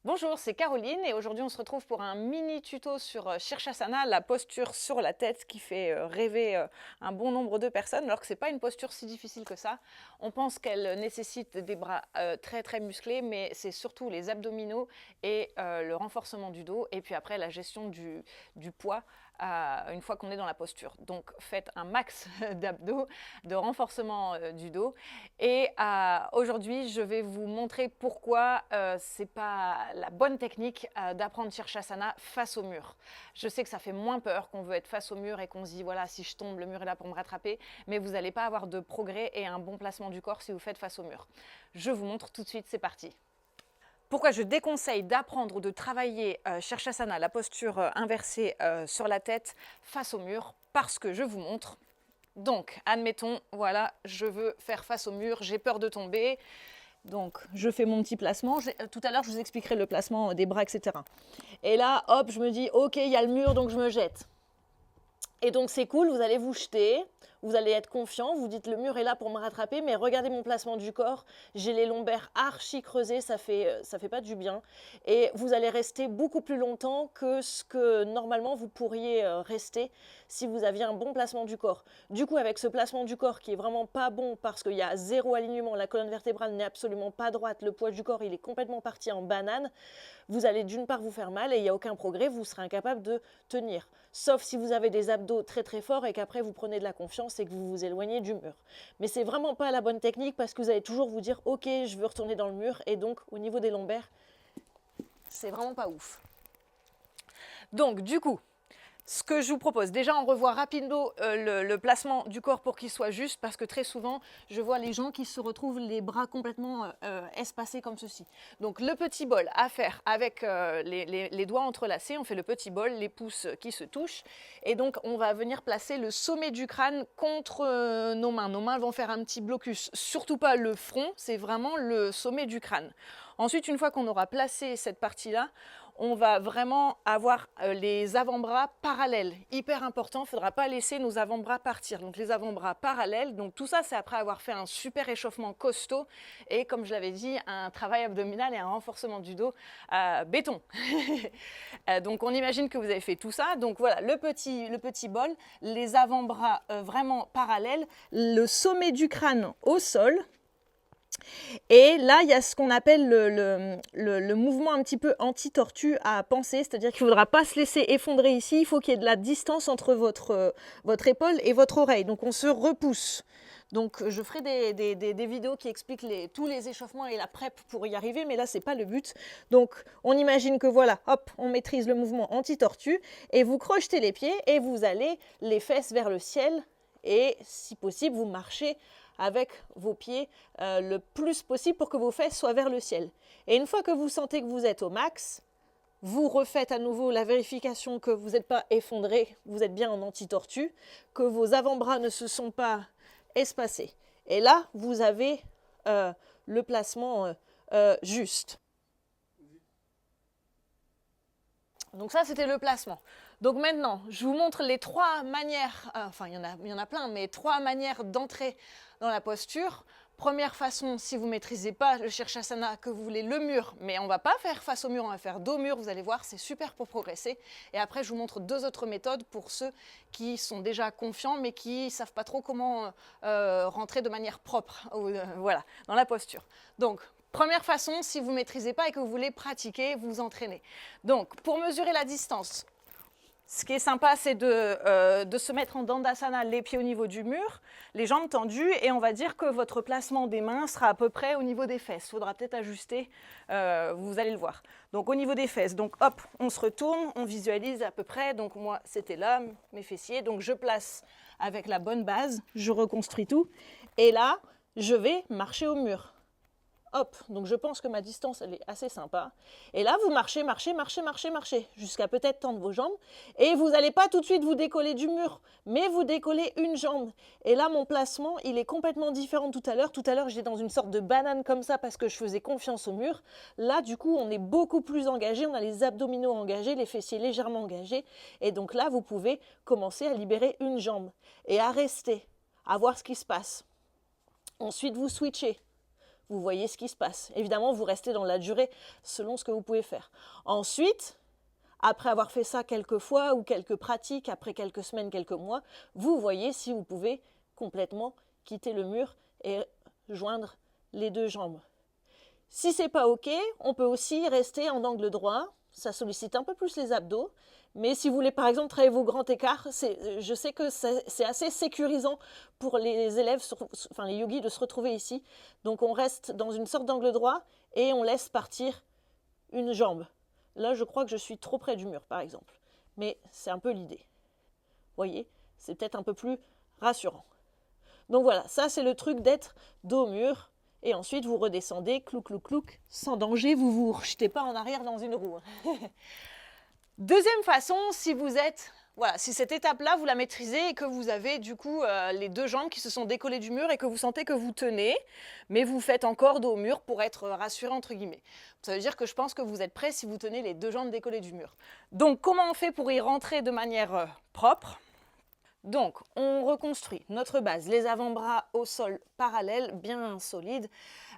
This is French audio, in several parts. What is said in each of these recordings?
Bonjour, c'est Caroline et aujourd'hui on se retrouve pour un mini tuto sur Shirshasana, la posture sur la tête qui fait rêver un bon nombre de personnes alors que ce n'est pas une posture si difficile que ça. On pense qu'elle nécessite des bras très musclés, mais c'est surtout les abdominaux et le renforcement du dos et puis après la gestion du poids une fois qu'on est dans la posture. Donc faites un max d'abdos, de renforcement du dos. Et aujourd'hui, je vais vous montrer pourquoi c'est pas la bonne technique d'apprendre Shirshasana face au mur. Je sais que ça fait moins peur, qu'on veut être face au mur et qu'on se dit voilà, si je tombe, le mur est là pour me rattraper, mais vous n'allez pas avoir de progrès et un bon placement du corps si vous faites face au mur. Je vous montre tout de suite, c'est parti. Pourquoi je déconseille d'apprendre ou de travailler Shirshasana, la posture inversée sur la tête face au mur? Parce que je vous montre. Donc, admettons, voilà, je veux faire face au mur, j'ai peur de tomber. Donc, je fais mon petit placement. Tout à l'heure, je vous expliquerai le placement des bras, etc. Et là, hop, je me dis, ok, il y a le mur, donc je me jette. Et donc, c'est cool, vous allez vous jeter, vous allez être confiant, vous dites, le mur est là pour me rattraper, mais regardez mon placement du corps, j'ai les lombaires archi creusés, ça fait pas du bien. Et vous allez rester beaucoup plus longtemps que ce que normalement vous pourriez rester si vous aviez un bon placement du corps. Du coup, avec ce placement du corps qui est vraiment pas bon parce qu'il y a zéro alignement, la colonne vertébrale n'est absolument pas droite, le poids du corps il est complètement parti en banane, vous allez d'une part vous faire mal et il n'y a aucun progrès, vous serez incapable de tenir. Sauf si vous avez des abdos très forts et qu'après vous prenez de la confiance et que vous vous éloignez du mur. Mais c'est vraiment pas la bonne technique parce que vous allez toujours vous dire ok, je veux retourner dans le mur et donc au niveau des lombaires, c'est vraiment pas ouf. Donc du coup, ce que je vous propose, déjà on revoit rapidement le placement du corps pour qu'il soit juste, parce que très souvent, je vois les gens qui se retrouvent les bras complètement espacés comme ceci. Donc le petit bol à faire avec les doigts entrelacés, on fait le petit bol, les pouces qui se touchent, et donc on va venir placer le sommet du crâne contre nos mains. Nos mains vont faire un petit blocus, surtout pas le front, c'est vraiment le sommet du crâne. Ensuite, une fois qu'on aura placé cette partie-là, on va vraiment avoir les avant-bras parallèles. Hyper important, il ne faudra pas laisser nos avant-bras partir. Donc les avant-bras parallèles, donc tout ça c'est après avoir fait un super échauffement costaud et comme je l'avais dit, un travail abdominal et un renforcement du dos béton. Donc on imagine que vous avez fait tout ça. Donc voilà, le petit bol, les avant-bras vraiment parallèles, le sommet du crâne au sol. Et là, il y a ce qu'on appelle le mouvement un petit peu anti-tortue à penser, c'est-à-dire qu'il ne faudra pas se laisser effondrer ici, il faut qu'il y ait de la distance entre votre épaule et votre oreille. Donc on se repousse. Donc je ferai des vidéos qui expliquent tous les échauffements et la prep pour y arriver, mais là ce n'est pas le but. Donc on imagine que voilà, hop, on maîtrise le mouvement anti-tortue et vous crochetez les pieds et vous allez les fesses vers le ciel et si possible vous marchez avec vos pieds le plus possible pour que vos fesses soient vers le ciel. Et une fois que vous sentez que vous êtes au max, vous refaites à nouveau la vérification que vous n'êtes pas effondré, vous êtes bien en anti-tortue, que vos avant-bras ne se sont pas espacés. Et là, vous avez le placement juste. Donc ça, c'était le placement. Donc maintenant, je vous montre les trois manières, enfin il y en a plein, mais trois manières d'entrer dans la posture. Première façon, si vous ne maîtrisez pas le Shirshasana, que vous voulez le mur, mais on ne va pas faire face au mur, on va faire dos mur, vous allez voir, c'est super pour progresser. Et après, je vous montre deux autres méthodes pour ceux qui sont déjà confiants, mais qui ne savent pas trop comment rentrer de manière propre voilà, dans la posture. Donc, première façon, si vous ne maîtrisez pas et que vous voulez pratiquer, vous entraîner. Donc, pour mesurer la distance, ce qui est sympa, c'est de se mettre en Dandasana, les pieds au niveau du mur, les jambes tendues, et on va dire que votre placement des mains sera à peu près au niveau des fesses. Il faudra peut-être ajuster, vous allez le voir. Donc au niveau des fesses, donc hop, on se retourne, on visualise à peu près. Donc moi, c'était là, mes fessiers. Donc je place avec la bonne base, je reconstruis tout. Et là, je vais marcher au mur. Hop, donc je pense que ma distance, elle est assez sympa. Et là, vous marchez, jusqu'à peut-être tendre vos jambes. Et vous n'allez pas tout de suite vous décoller du mur, mais vous décollez une jambe. Et là, mon placement, il est complètement différent de tout à l'heure. Tout à l'heure, j'étais dans une sorte de banane comme ça parce que je faisais confiance au mur. Là, du coup, on est beaucoup plus engagé. On a les abdominaux engagés, les fessiers légèrement engagés. Et donc là, vous pouvez commencer à libérer une jambe et à rester, à voir ce qui se passe. Ensuite, vous switchez. vous voyez ce qui se passe. Évidemment, vous restez dans la durée selon ce que vous pouvez faire. Ensuite, après avoir fait ça quelques fois ou quelques pratiques, après quelques semaines, quelques mois, vous voyez si vous pouvez complètement quitter le mur et joindre les deux jambes. Si c'est pas OK, on peut aussi rester en angle droit. Ça sollicite un peu plus les abdos. Mais si vous voulez par exemple travailler vos grands écarts, je sais que c'est assez sécurisant pour les élèves, enfin les yogis, de se retrouver ici. Donc on reste dans une sorte d'angle droit et on laisse partir une jambe. Là, je crois que je suis trop près du mur, par exemple. Mais c'est un peu l'idée. Vous voyez, c'est peut-être un peu plus rassurant. Donc voilà, ça c'est le truc d'être dos au mur. Et ensuite, vous redescendez, clouc, clouc, clouc, sans danger, vous ne vous rejetez pas en arrière dans une roue. Deuxième façon, si vous êtes, voilà, si cette étape-là, vous la maîtrisez et que vous avez du coup les deux jambes qui se sont décollées du mur et que vous sentez que vous tenez, mais vous faites encore dos au mur pour être rassuré entre guillemets. Ça veut dire que je pense que vous êtes prêt si vous tenez les deux jambes décollées du mur. Donc, comment on fait pour y rentrer de manière propre ? Donc, on reconstruit notre base, les avant-bras au sol parallèles, bien solides,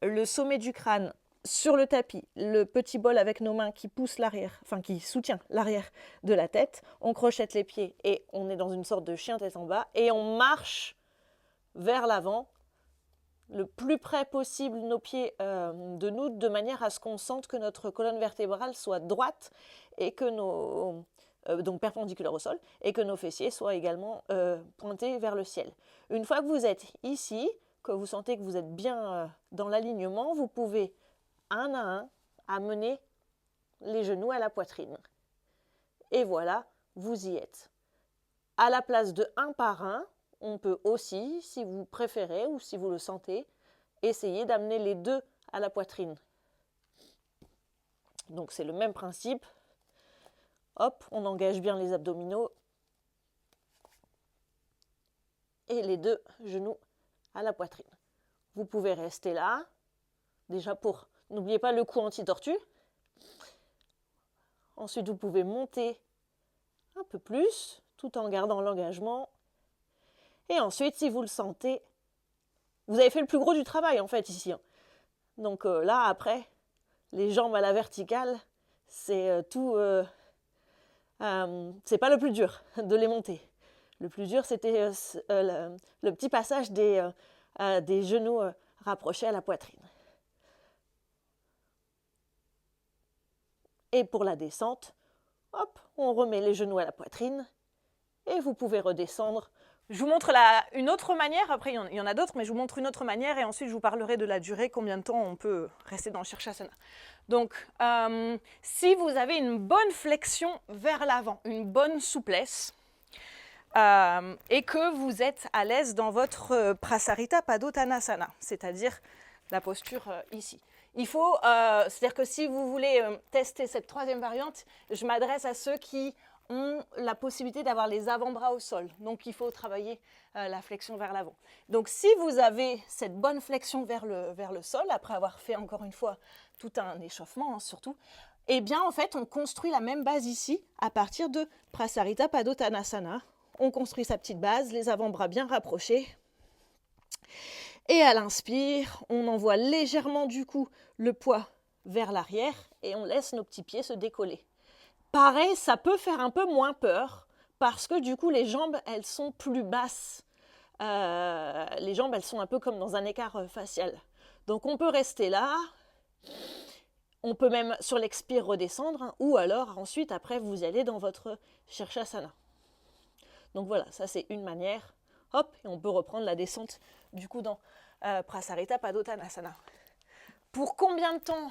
le sommet du crâne sur le tapis, le petit bol avec nos mains qui pousse l'arrière, enfin qui soutient l'arrière de la tête, on crochette les pieds et on est dans une sorte de chien tête en bas et on marche vers l'avant, le plus près possible nos pieds de nous, de manière à ce qu'on sente que notre colonne vertébrale soit droite et que nos... donc perpendiculaire au sol, et que nos fessiers soient également pointés vers le ciel. Une fois que vous êtes ici, que vous sentez que vous êtes bien dans l'alignement, vous pouvez un à un amener les genoux à la poitrine. Et voilà, vous y êtes. À la place de un par un, on peut aussi, si vous préférez ou si vous le sentez, essayer d'amener les deux à la poitrine. Donc c'est le même principe. Hop, on engage bien les abdominaux et les deux genoux à la poitrine. Vous pouvez rester là, déjà pour, n'oubliez pas le cou anti-tortue. Ensuite, vous pouvez monter un peu plus, tout en gardant l'engagement. Et ensuite, si vous le sentez, vous avez fait le plus gros du travail en fait ici. Donc là, après, les jambes à la verticale, c'est tout... c'est pas le plus dur de les monter. Le plus dur, c'était le petit passage des genoux rapprochés à la poitrine. Et pour la descente, hop, on remet les genoux à la poitrine et vous pouvez redescendre. Je vous montre une autre manière, après il y en a d'autres, mais je vous montre une autre manière et ensuite je vous parlerai de la durée, combien de temps on peut rester dans le Shirshasana. Donc, si vous avez une bonne flexion vers l'avant, une bonne souplesse, et que vous êtes à l'aise dans votre Prasarita Padottanasana, c'est-à-dire la posture ici. Il faut, c'est-à-dire que si vous voulez tester cette troisième variante, je m'adresse à ceux qui ont la possibilité d'avoir les avant-bras au sol. Donc, il faut travailler la flexion vers l'avant. Donc, si vous avez cette bonne flexion vers le sol, après avoir fait encore une fois tout un échauffement, hein, surtout, eh bien, en fait, on construit la même base ici à partir de Prasarita Padottanasana. On construit sa petite base, les avant-bras bien rapprochés. Et à l'inspire, on envoie légèrement du coup le poids vers l'arrière et on laisse nos petits pieds se décoller. Pareil, ça peut faire un peu moins peur parce que du coup les jambes, elles sont plus basses. Les jambes, elles sont un peu comme dans un écart facial. Donc on peut rester là. On peut même sur l'expire redescendre, hein, ou alors ensuite après vous y allez dans votre Shirshasana. Donc voilà, ça c'est une manière. Hop, et on peut reprendre la descente du coup dans Prasarita Padottanasana. Pour combien de temps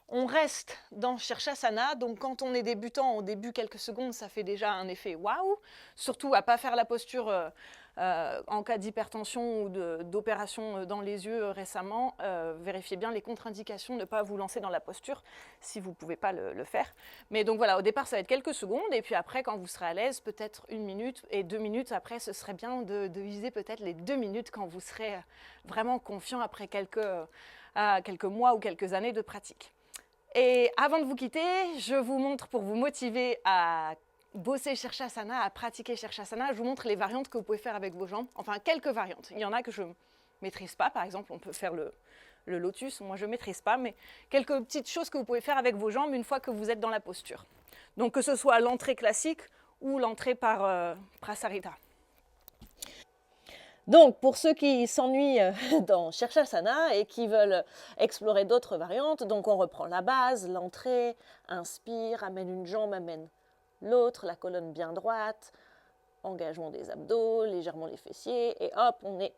on reste dans Shirshasana? Donc quand on est débutant, au début quelques secondes, ça fait déjà un effet waouh. Surtout à ne pas faire la posture en cas d'hypertension ou d'opération dans les yeux récemment. Vérifiez bien les contre-indications, ne pas vous lancer dans la posture si vous ne pouvez pas le faire. Mais donc voilà, au départ ça va être quelques secondes et puis après quand vous serez à l'aise, peut-être 1 minute et 2 minutes après, ce serait bien de viser peut-être les 2 minutes quand vous serez vraiment confiant après quelques mois ou quelques années de pratique. Et avant de vous quitter, je vous montre pour vous motiver à bosser Shirshasana, à pratiquer Shirshasana, je vous montre les variantes que vous pouvez faire avec vos jambes. Enfin, quelques variantes. Il y en a que je ne maîtrise pas. Par exemple, on peut faire le lotus. Moi, je ne maîtrise pas, mais quelques petites choses que vous pouvez faire avec vos jambes une fois que vous êtes dans la posture. Donc, que ce soit l'entrée classique ou l'entrée par Prasarita. Donc, pour ceux qui s'ennuient dans Shirshasana et qui veulent explorer d'autres variantes, donc on reprend la base, l'entrée, inspire, amène une jambe, amène l'autre, la colonne bien droite, engagement des abdos, légèrement les fessiers, et hop, on est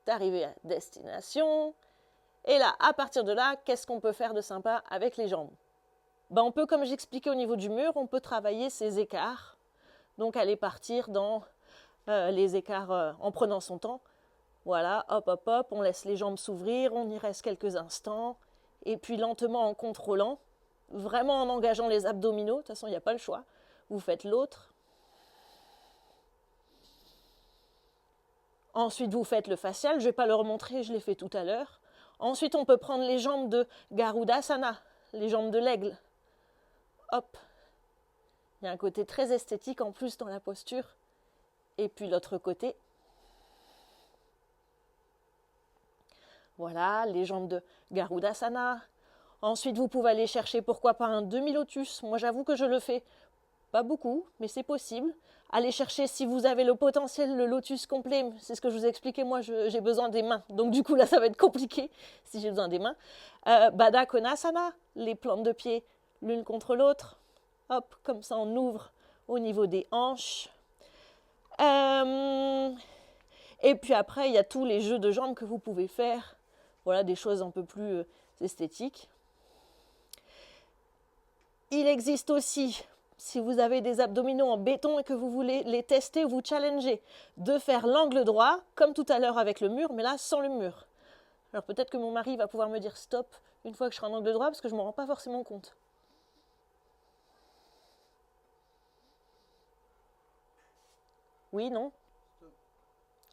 arrivé à destination. Et là, à partir de là, qu'est-ce qu'on peut faire de sympa avec les jambes? Ben, on peut, comme j'expliquais au niveau du mur, on peut travailler ces écarts. Donc, aller partir dans les écarts en prenant son temps. Voilà, hop, hop, hop, on laisse les jambes s'ouvrir, on y reste quelques instants. Et puis, lentement, en contrôlant, vraiment en engageant les abdominaux, de toute façon, il n'y a pas le choix. Vous faites l'autre. Ensuite, vous faites le facial. Je ne vais pas le remontrer, je l'ai fait tout à l'heure. Ensuite, on peut prendre les jambes de Garudasana, les jambes de l'aigle. Hop. Il y a un côté très esthétique en plus dans la posture. Et puis l'autre côté. Voilà, les jambes de Garudasana. Ensuite, vous pouvez aller chercher, pourquoi pas, un demi-lotus. Moi, j'avoue que je le fais pas beaucoup, mais c'est possible. Allez chercher, si vous avez le potentiel, le lotus complet. C'est ce que je vous ai expliqué, moi, j'ai besoin des mains. Donc, du coup, là, ça va être compliqué si j'ai besoin des mains. Baddha Konasana, les plantes de pied l'une contre l'autre. Hop, comme ça, on ouvre au niveau des hanches. Et puis après, il y a tous les jeux de jambes que vous pouvez faire. Voilà, des choses un peu plus esthétiques. Il existe aussi, si vous avez des abdominaux en béton et que vous voulez les tester ou vous challenger, de faire l'angle droit, comme tout à l'heure avec le mur, mais là sans le mur. Alors peut-être que mon mari va pouvoir me dire stop une fois que je serai en angle droit, parce que je ne me rends pas forcément compte. Oui, non?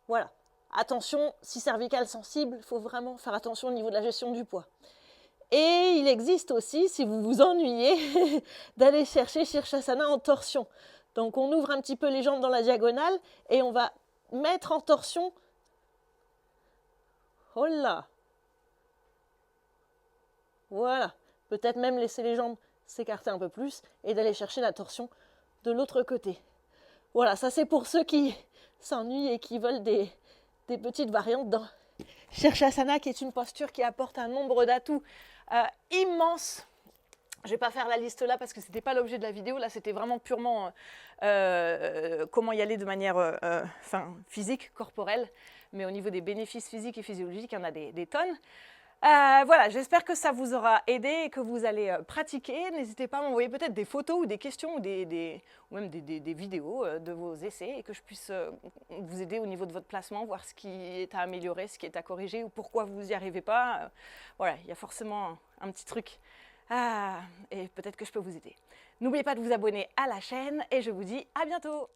Voilà. Attention, si cervical sensible, il faut vraiment faire attention au niveau de la gestion du poids. Et il existe aussi, si vous vous ennuyez, d'aller chercher Shirshasana en torsion. Donc on ouvre un petit peu les jambes dans la diagonale et on va mettre en torsion. Oh là! Voilà. Peut-être même laisser les jambes s'écarter un peu plus et d'aller chercher la torsion de l'autre côté. Voilà, ça c'est pour ceux qui s'ennuient et qui veulent des petites variantes dans Shirshasana, qui est une posture qui apporte un nombre d'atouts immenses. Je ne vais pas faire la liste là parce que ce n'était pas l'objet de la vidéo. Là, c'était vraiment purement comment y aller de manière physique, corporelle. Mais au niveau des bénéfices physiques et physiologiques, il y en a des tonnes. Voilà, j'espère que ça vous aura aidé et que vous allez pratiquer. N'hésitez pas à m'envoyer peut-être des photos ou des questions ou ou même des vidéos de vos essais et que je puisse vous aider au niveau de votre placement, voir ce qui est à améliorer, ce qui est à corriger ou pourquoi vous n'y arrivez pas. Voilà, il y a forcément un petit truc et peut-être que je peux vous aider. N'oubliez pas de vous abonner à la chaîne et je vous dis à bientôt.